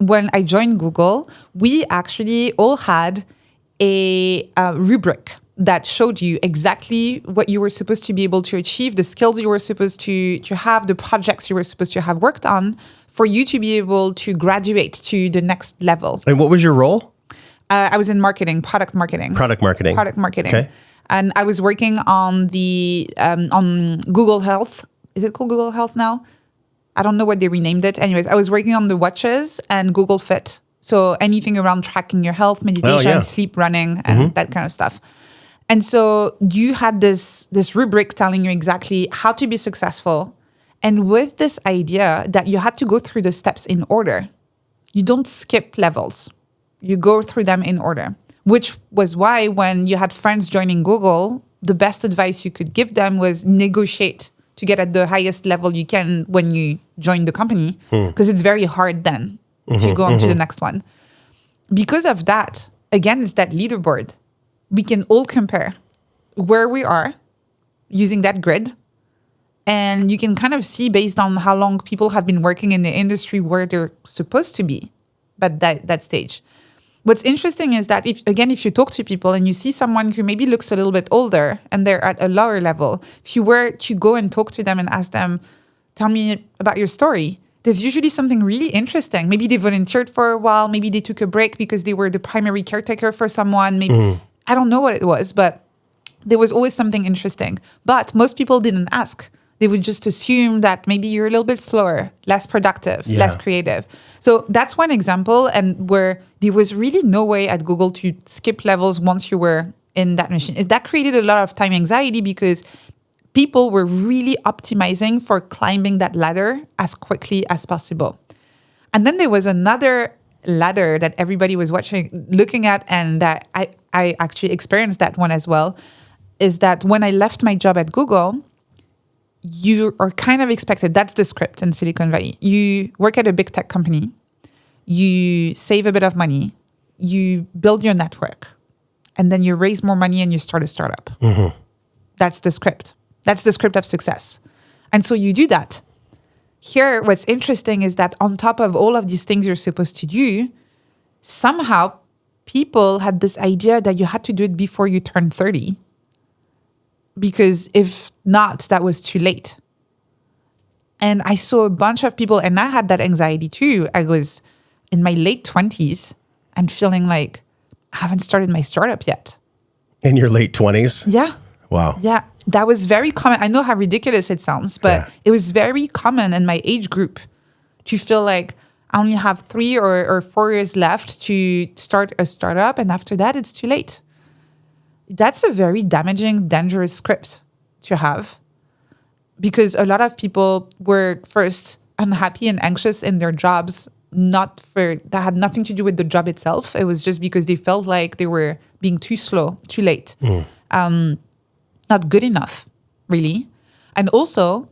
when I joined Google, we actually all had a rubric that showed you exactly what you were supposed to be able to achieve, the skills you were supposed to have, the projects you were supposed to have worked on for you to be able to graduate to the next level. And what was your role? I was in marketing, product marketing. Product marketing. Okay. And I was working on the on Google Health. Is it called Google Health now? I don't know what they renamed it. Anyways, I was working on the watches and Google Fit. So anything around tracking your health, meditation, sleep, running, and that kind of stuff. And so you had this rubric telling you exactly how to be successful. And with this idea that you had to go through the steps in order. You don't skip levels. You go through them in order, which was why when you had friends joining Google, the best advice you could give them was negotiate to get at the highest level you can when you join the company, because it's very hard then to go on to the next one. Because of that, again, it's that leaderboard. We can all compare where we are using that grid. And you can kind of see based on how long people have been working in the industry where they're supposed to be at that stage. What's interesting is that if you talk to people and you see someone who maybe looks a little bit older and they're at a lower level, if you were to go and talk to them and ask them, tell me about your story, there's usually something really interesting. Maybe they volunteered for a while. Maybe they took a break because they were the primary caretaker for someone. Maybe I don't know what it was, but there was always something interesting. But most people didn't ask. They would just assume that maybe you're a little bit slower, less productive, less creative. So that's one example, and where there was really no way at Google to skip levels once you were in that machine. That created a lot of time anxiety because people were really optimizing for climbing that ladder as quickly as possible. And then there was another ladder that everybody was looking at, and that I actually experienced that one as well, is that when I left my job at Google, you are kind of expected, that's the script in Silicon Valley. You work at a big tech company, you save a bit of money, you build your network, and then you raise more money and you start a startup. That's the script. That's the script of success. And so you do that. Here, what's interesting is that on top of all of these things you're supposed to do, somehow people had this idea that you had to do it before you turn 30. Because if not, that was too late. And I saw a bunch of people, and I had that anxiety too. I was in my late 20s and feeling like I haven't started my startup yet. In your late 20s? Yeah. Wow. Yeah. That was very common. I know how ridiculous it sounds, but it was very common in my age group to feel like I only have 3 or 4 years left to start a startup. And after that, it's too late. That's a very damaging, dangerous script to have, because a lot of people were first unhappy and anxious in their jobs, that had nothing to do with the job itself. It was just because they felt like they were being too slow, too late, not good enough, really. And also,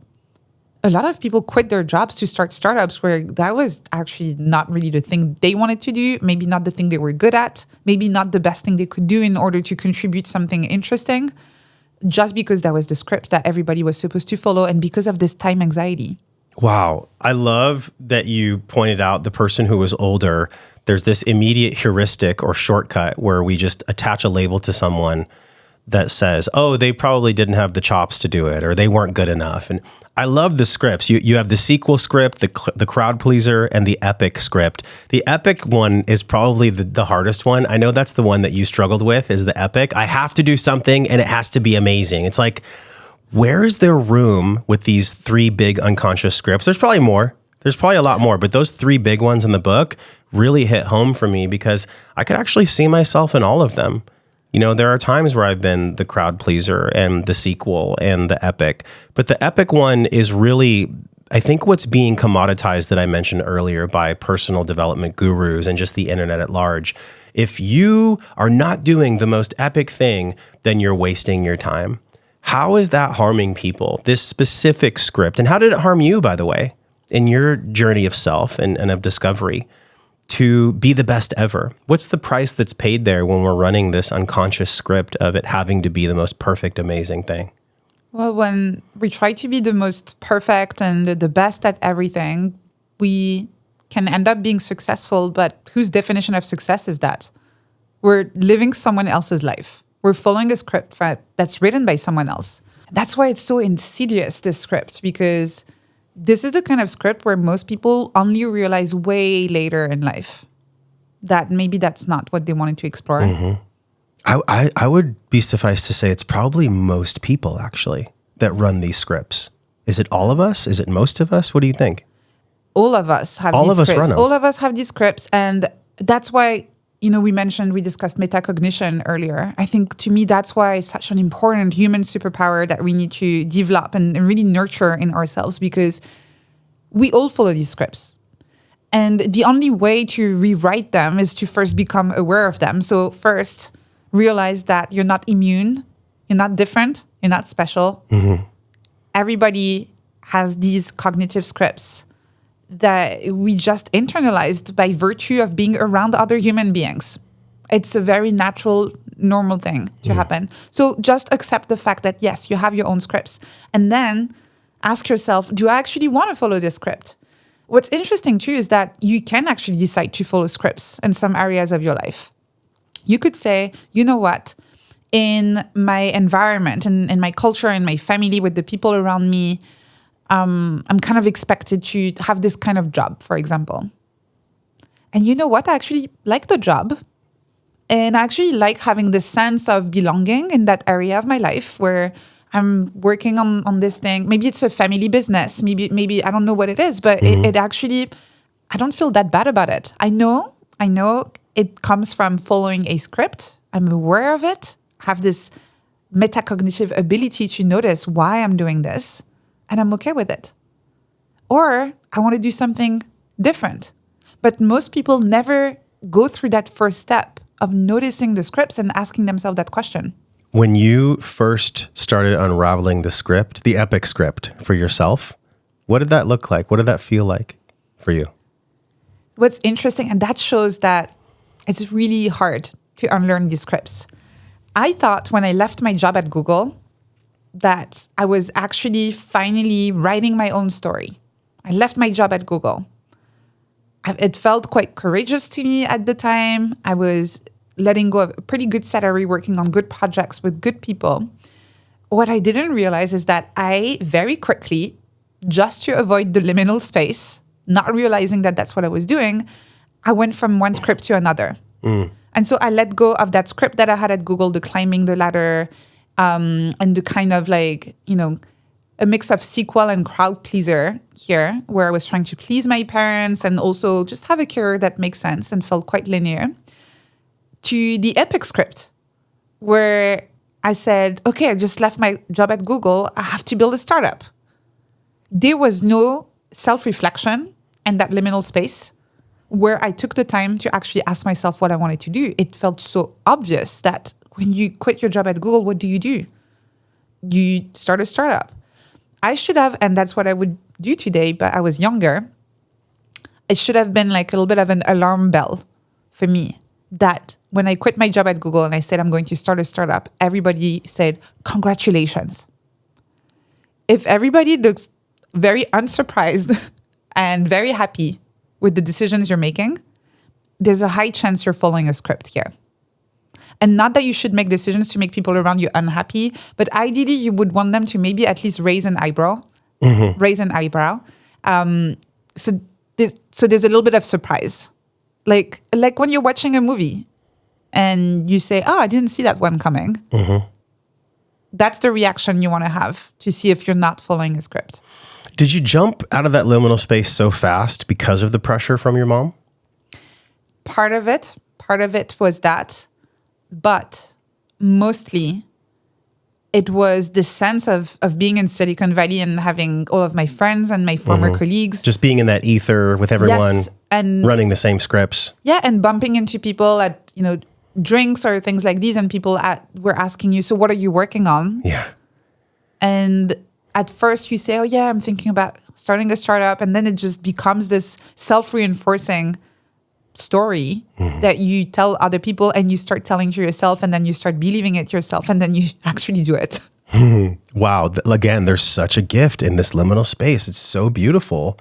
a lot of people quit their jobs to start startups where that was actually not really the thing they wanted to do, maybe not the thing they were good at, maybe not the best thing they could do in order to contribute something interesting, just because that was the script that everybody was supposed to follow and because of this time anxiety. Wow. I love that you pointed out the person who was older. There's this immediate heuristic or shortcut where we just attach a label to someone that says, oh, they probably didn't have the chops to do it, or they weren't good enough. And I love the scripts. You have the sequel script, the crowd pleaser, and the epic script. The epic one is probably the hardest one. I know that's the one that you struggled with, is the epic. I have to do something and it has to be amazing. It's like, where is there room with these 3 big unconscious scripts? There's probably more. There's probably a lot more, but those 3 big ones in the book really hit home for me because I could actually see myself in all of them. You know, there are times where I've been the crowd pleaser and the sequel and the epic, but the epic one is really, I think, what's being commoditized that I mentioned earlier by personal development gurus and just the internet at large. If you are not doing the most epic thing, then you're wasting your time. How is that harming people, this specific script? And how did it harm you, by the way, in your journey of self and of discovery? To be the best ever? What's the price that's paid there when we're running this unconscious script of it having to be the most perfect, amazing thing? Well, when we try to be the most perfect and the best at everything, we can end up being successful, but whose definition of success is that? We're living someone else's life. We're following a script that's written by someone else. That's why it's so insidious, this script, because this is the kind of script where most people only realize way later in life that maybe that's not what they wanted to explore. Mm-hmm. I would be suffice to say it's probably most people, actually, that run these scripts. Is it all of us? Is it most of us? What do you think? All of us have these scripts. All of us have these scripts. And that's why, we discussed metacognition earlier. I think to me, that's why it's such an important human superpower that we need to develop and really nurture in ourselves, because we all follow these scripts. And the only way to rewrite them is to first become aware of them. So first, realize that you're not immune, you're not different, you're not special. Mm-hmm. Everybody has these cognitive scripts that we just internalized by virtue of being around other human beings. It's a very natural, normal thing to happen. So just accept the fact that, yes, you have your own scripts. And then ask yourself, do I actually want to follow this script? What's interesting too is that you can actually decide to follow scripts in some areas of your life. You could say, you know what? In my environment, in my culture, in my family, with the people around me, I'm kind of expected to have this kind of job, for example. And you know what? I actually like the job. And I actually like having this sense of belonging in that area of my life where I'm working on this thing. Maybe it's a family business. Maybe I don't know what it is, but it actually, I don't feel that bad about it. I know it comes from following a script. I'm aware of it. I have this metacognitive ability to notice why I'm doing this, and I'm okay with it. Or I want to do something different. But most people never go through that first step of noticing the scripts and asking themselves that question. When you first started unraveling the script, the epic script for yourself, what did that look like? What did that feel like for you? What's interesting, and that shows that it's really hard to unlearn these scripts. I thought when I left my job at Google that I was actually finally writing my own story. I left my job at Google. It felt quite courageous to me at the time. I was letting go of a pretty good salary, working on good projects with good people. What I didn't realize is that I very quickly, just to avoid the liminal space, not realizing that that's what I was doing, I went from one script to another. And so I let go of that script that I had at Google, the climbing the ladder, and the kind of a mix of sequel and crowd pleaser here, where I was trying to please my parents and also just have a career that makes sense and felt quite linear, to the epic script, where I said, okay, I just left my job at Google. I have to build a startup. There was no self-reflection in that liminal space where I took the time to actually ask myself what I wanted to do. It felt so obvious that when you quit your job at Google, what do? You start a startup. I should have, and that's what I would do today, but I was younger. It should have been like a little bit of an alarm bell for me that when I quit my job at Google and I said I'm going to start a startup, everybody said, congratulations. If everybody looks very unsurprised and very happy with the decisions you're making, there's a high chance you're following a script here. And not that you should make decisions to make people around you unhappy, but ideally you would want them to maybe at least raise an eyebrow. So there's a little bit of surprise. Like when you're watching a movie and you say, oh, I didn't see that one coming. That's the reaction you want to have to see if you're not following a script. Did you jump out of that liminal space so fast because of the pressure from your mom? Part of it was that. But mostly, it was the sense of being in Silicon Valley and having all of my friends and my former colleagues. Just being in that ether with everyone, yes, and running the same scripts. Yeah, and bumping into people at drinks or things like these, and people were asking you, so what are you working on? Yeah. And at first you say, oh yeah, I'm thinking about starting a startup. And then it just becomes this self-reinforcing story that you tell other people, and you start telling to yourself, and then you start believing it yourself, and then you actually do it. Wow. Again, there's such a gift in this liminal space. It's so beautiful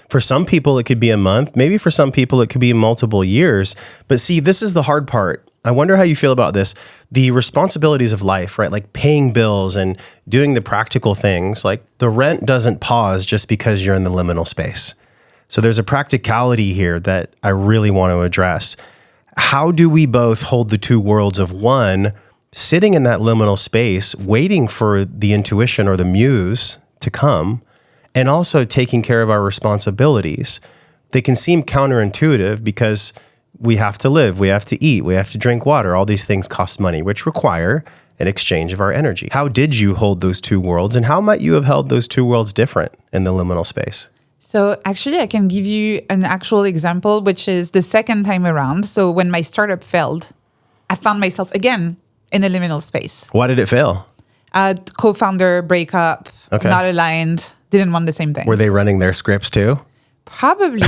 For some people, it could be a month. Maybe for some people, it could be multiple years. But see, this is the hard part. I wonder how you feel about this. The responsibilities of life, right? Like paying bills and doing the practical things, like the rent doesn't pause just because you're in the liminal space. So there's a practicality here that I really want to address. How do we both hold the two worlds of one, sitting in that liminal space, waiting for the intuition or the muse to come, and also taking care of our responsibilities? They can seem counterintuitive because we have to live, we have to eat, we have to drink water. All these things cost money, which require an exchange of our energy. How did you hold those two worlds, and how might you have held those two worlds different in the liminal space? So actually, I can give you an actual example, which is the second time around. So when my startup failed, I found myself again in a liminal space. Why did it fail? Co-founder breakup, not aligned, didn't want the same things. Were they running their scripts too? Probably.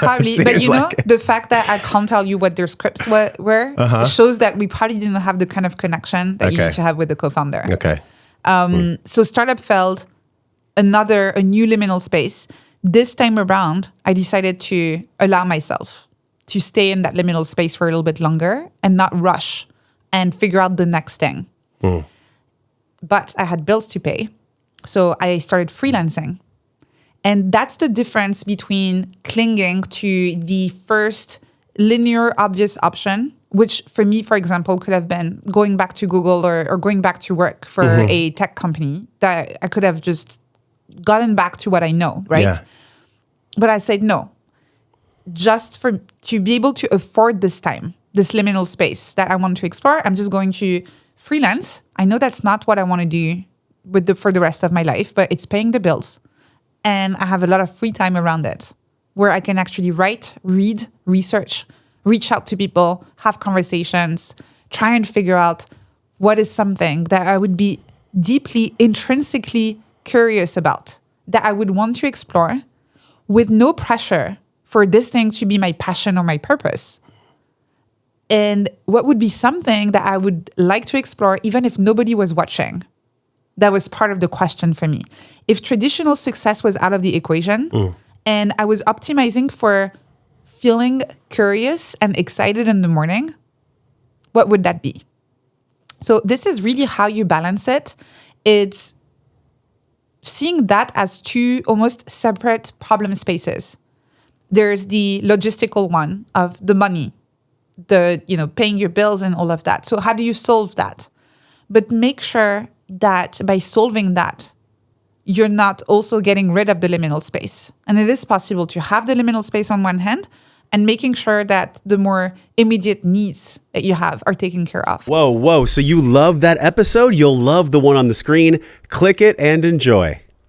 But you know, the fact that I can't tell you what their scripts were shows that we probably didn't have the kind of connection that you need to have with the co-founder. Okay. So startup failed, a new liminal space. This time around, I decided to allow myself to stay in that liminal space for a little bit longer and not rush and figure out the next thing. But I had bills to pay. So I started freelancing. And that's the difference between clinging to the first linear, obvious option, which for me, for example, could have been going back to Google or going back to work for a tech company that I could have just gotten back to what I know, right? Yeah. But I said no. Just to be able to afford this time, this liminal space that I want to explore, I'm just going to freelance. I know that's not what I want to do for the rest of my life, but it's paying the bills. And I have a lot of free time around it where I can actually write, read, research, reach out to people, have conversations, try and figure out what is something that I would be deeply, intrinsically curious about, that I would want to explore with no pressure for this thing to be my passion or my purpose. And what would be something that I would like to explore even if nobody was watching? That was part of the question for me. If traditional success was out of the equation and I was optimizing for feeling curious and excited in the morning, what would that be? So this is really how you balance it. It's seeing that as two almost separate problem spaces. There's the logistical one of the money, paying your bills and all of that. So how do you solve that? But make sure that by solving that, you're not also getting rid of the liminal space. And it is possible to have the liminal space on one hand and making sure that the more immediate needs that you have are taken care of. Whoa. So you love that episode? You'll love the one on the screen. Click it and enjoy.